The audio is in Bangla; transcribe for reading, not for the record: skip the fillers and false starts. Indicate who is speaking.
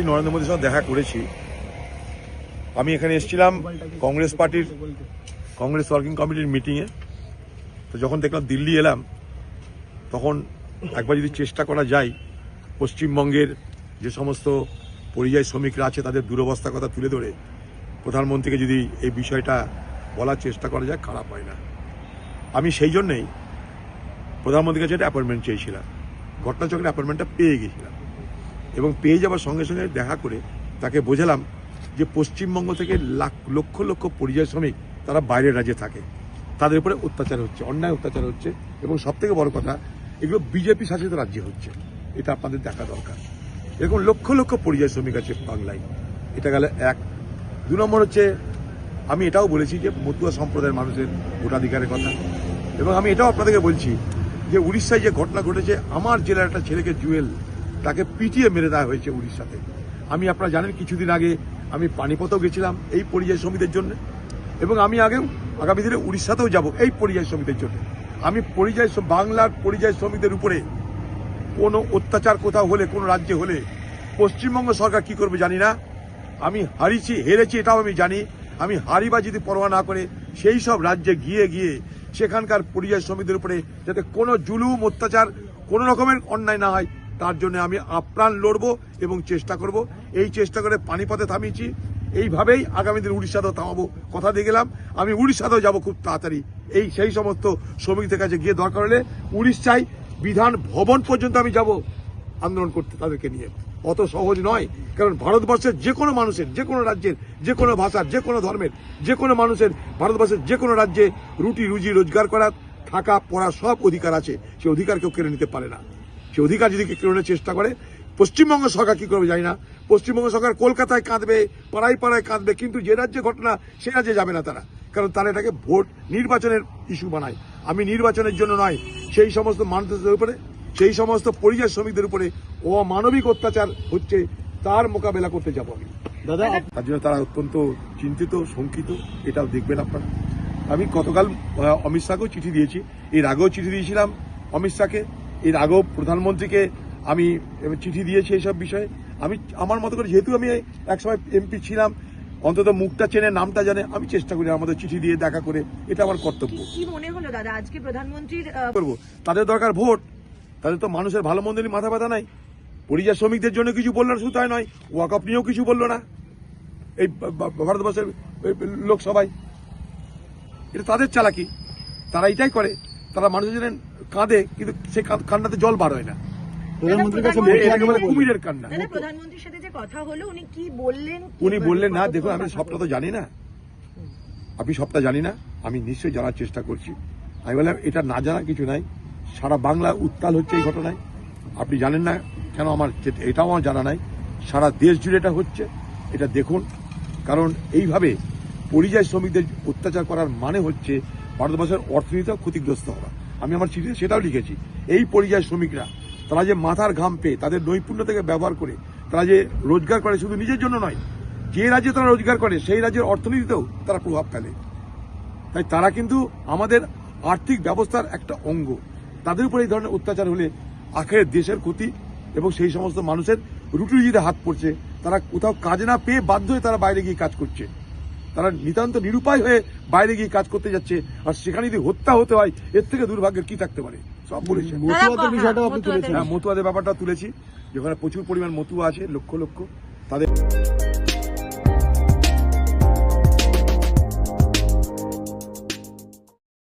Speaker 1: নরেন্দ্র মোদীর সঙ্গে দেখা করেছি। আমি এখানে এসেছিলাম কংগ্রেস পার্টির কংগ্রেস ওয়ার্কিং কমিটির মিটিংয়ে। তো যখন দেখলাম দিল্লি এলাম, তখন একবার যদি চেষ্টা করা যায় পশ্চিমবঙ্গের যে সমস্ত পরিযায়ী শ্রমিকরা আছে তাদের দুরবস্থার কথা তুলে ধরে প্রধানমন্ত্রীকে যদি এই বিষয়টা বলার চেষ্টা করা যায়, খারাপ হয় না। আমি সেই জন্যেই প্রধানমন্ত্রীর কাছে একটা অ্যাপয়েন্টমেন্ট চেয়েছিলাম। ঘটনাচক্রের অ্যাপয়েন্টমেন্টটা পেয়ে গেছিলাম এবং পেয়ে যাওয়ার সঙ্গে সঙ্গে দেখা করে তাকে বোঝালাম যে পশ্চিমবঙ্গ থেকে লক্ষ লক্ষ পরিযায়ী শ্রমিক তারা বাইরের রাজ্যে থাকে, তাদের উপরে অত্যাচার হচ্ছে, অন্যায় অত্যাচার হচ্ছে এবং সবথেকে বড় কথা এগুলো বিজেপি শাসিত রাজ্যে হচ্ছে। এটা আপনাদের দেখা দরকার। এরকম লক্ষ লক্ষ পরিযায়ী শ্রমিক আছে বাংলায়। এটা গেল এক। 2 নম্বর হচ্ছে, আমি এটাও বলেছি যে মতুয়া সম্প্রদায়ের মানুষের ভোটাধিকারের কথা, এবং আমি এটাও আপনাদেরকে বলছি যে উড়িষ্যায় যে ঘটনা ঘটেছে, আমার জেলার একটা ছেলেকে জুয়েল তাকে পিটিয়ে মেরে দেওয়া হয়েছে উড়িষ্যাতে। আমি আপনারা জানেন কিছুদিন আগে আমি পানিপথেও গেছিলাম এই পরিযায়ী শ্রমিকদের জন্য, এবং আমি আগামী দিনে উড়িষ্যাতেও যাব এই পরিযায়ী শ্রমিকদের জন্য। আমি বাংলার পরিযায়ী শ্রমিকদের উপরে কোনো অত্যাচার কোথাও হলে, কোনো রাজ্যে হলে পশ্চিমবঙ্গ সরকার কি করবে জানি না। আমি হেরেছি এটাও আমি জানি। আমি হারিবা যদি পরোয়া না করে সেই সব রাজ্যে গিয়ে সেখানকার পরিযায়ী শ্রমিকদের উপরে যাতে কোনো জুলুম অত্যাচার কোনো রকমের অন্যায় না হয় তার জন্য আমি আপ্রাণ লড়বো এবং চেষ্টা করব। এই চেষ্টা করে পানিপথে থামিয়েছি, এইভাবেই আগামী দিন উড়িষ্যাতেও থামাবো। কথা দিয়ে গেলাম, আমি উড়িষ্যাতেও যাব খুব তাড়াতাড়ি। সেই সমস্ত শ্রমিকদের কাছে গিয়ে দরকার হলে উড়িষ্যায় বিধান ভবন পর্যন্ত আমি যাব আন্দোলন করতে তাদেরকে নিয়ে। অত সহজ নয়, কারণ ভারতবর্ষের যে কোনো মানুষের, যে কোনো রাজ্যের, যে কোনো ভাষার, যে কোনো ধর্মের, যে কোনো মানুষের ভারতবর্ষের যে কোনো রাজ্যে রুজি রোজগার করার, থাকা পড়ার সব অধিকার আছে। সে অধিকার কেউ কেড়ে নিতে পারে না। সে অধিকার যদি কেড়ে নেওয়ার চেষ্টা করে, পশ্চিমবঙ্গ সরকার কি করবে জানি না। পশ্চিমবঙ্গ সরকার কলকাতায় কাঁদবে, পাড়ায় কাঁদবে, কিন্তু যে রাজ্যে ঘটনা সে রাজ্যে যাবে না তারা, কারণ তারা এটাকে ভোট নির্বাচনের ইস্যু বানায়। আমি নির্বাচনের জন্য নয়, সেই সমস্ত মানুষদের উপরে, সেই সমস্ত পরিযায়ী শ্রমিকদের উপরে অমানবিক অত্যাচার হচ্ছে তার মোকাবেলা করতে যাব আমি। দাদা, তার জন্য তারা অত্যন্ত চিন্তিত, শঙ্কিত, এটাও দেখবেন আপনারা। আমি গতকাল অমিত শাহকেও চিঠি দিয়েছি, এর আগেও চিঠি দিয়েছিলাম অমিত শাহকে, এর আগেও প্রধানমন্ত্রীকে আমি চিঠি দিয়েছি এইসব বিষয়ে। আমি আমার মতো করে, যেহেতু আমি একসময় এমপি ছিলাম, অন্তত মুখটা চেনে, নামটা জানে, আমি চেষ্টা করি আমাদের চিঠি দিয়ে দেখা করে, এটা আমার কর্তব্য।
Speaker 2: কি মনে হলো দাদা আজকে প্রধানমন্ত্রীর
Speaker 1: করবো? তাদের দরকার ভোট, তাদের তো মানুষের ভালো মন্দ নিয়ে মাথা ব্যথা নাই। পরিযায়ী শ্রমিকদের জন্য কিছু বললো না, শুধু তাই নয়, ওয়াকফ নিয়েও কিছু বললো না এই ভারতবর্ষের লোকসভায়। এটা তাদের চালাকি, তারা এটাই করে। তারা মানুষের জন্য কাঁদে, কিন্তু সে কান্নাতে জল বার হয় না। কুমিরের কান্না।
Speaker 2: প্রধানমন্ত্রীর সাথে যে কথা হলো, উনি কি বললেন?
Speaker 1: উনি বললেন না, দেখুন আমি সবটা তো জানি না, আমি সবটা জানি না, আমি নিশ্চয়ই জানার চেষ্টা করছি। আমি বললাম এটা না জানা কিছু নাই, সারা বাংলা উত্তাল হচ্ছে এই ঘটনায়। আপনি জানেন না কেন, আমার এটাও আমার জানা নাই, সারা দেশ জুড়ে এটা হচ্ছে। এটা দেখুন, কারণ এইভাবে পরিযায়ী শ্রমিকদের অত্যাচার করার মানে হচ্ছে ভারতবর্ষের অর্থনীতিও ক্ষতিগ্রস্ত হওয়া। আমি আমার চিঠিতে সেটাও লিখেছি। এই পরিযায়ী শ্রমিকরা তারা যে মাথার ঘাম পেয়ে, তাদের নৈপুণ্য থেকে ব্যবহার করে তারা যে রোজগার করে, শুধু নিজের জন্য নয়, যে রাজ্যে তারা রোজগার করে সেই রাজ্যের অর্থনীতিতেও তারা প্রভাব ফেলে। তাই তারা কিন্তু আমাদের আর্থিক ব্যবস্থার একটা অঙ্গ। তাদের উপর এই ধরনের অত্যাচার হলে আখের দেশের ক্ষতি, এবং সেই সমস্ত মানুষের রুটিরুজিতে হাত পড়ছে। তারা কোথাও কাজ না পেয়ে বাধ্য হয়ে তারা বাইরে গিয়ে কাজ করছে। তারা নিতান্ত নিরুপায় হয়ে বাইরে গিয়ে কাজ করতে যাচ্ছে, আর সেখানে যদি হত্যা হতে হয়, এর থেকে দুর্ভাগ্যের কি থাকতে পারে। সব বলেছেন। মতুয়াদের ব্যাপারটা তুলেছি, যেখানে প্রচুর পরিমাণ মতুয়া আছে, লক্ষ লক্ষ, তাদের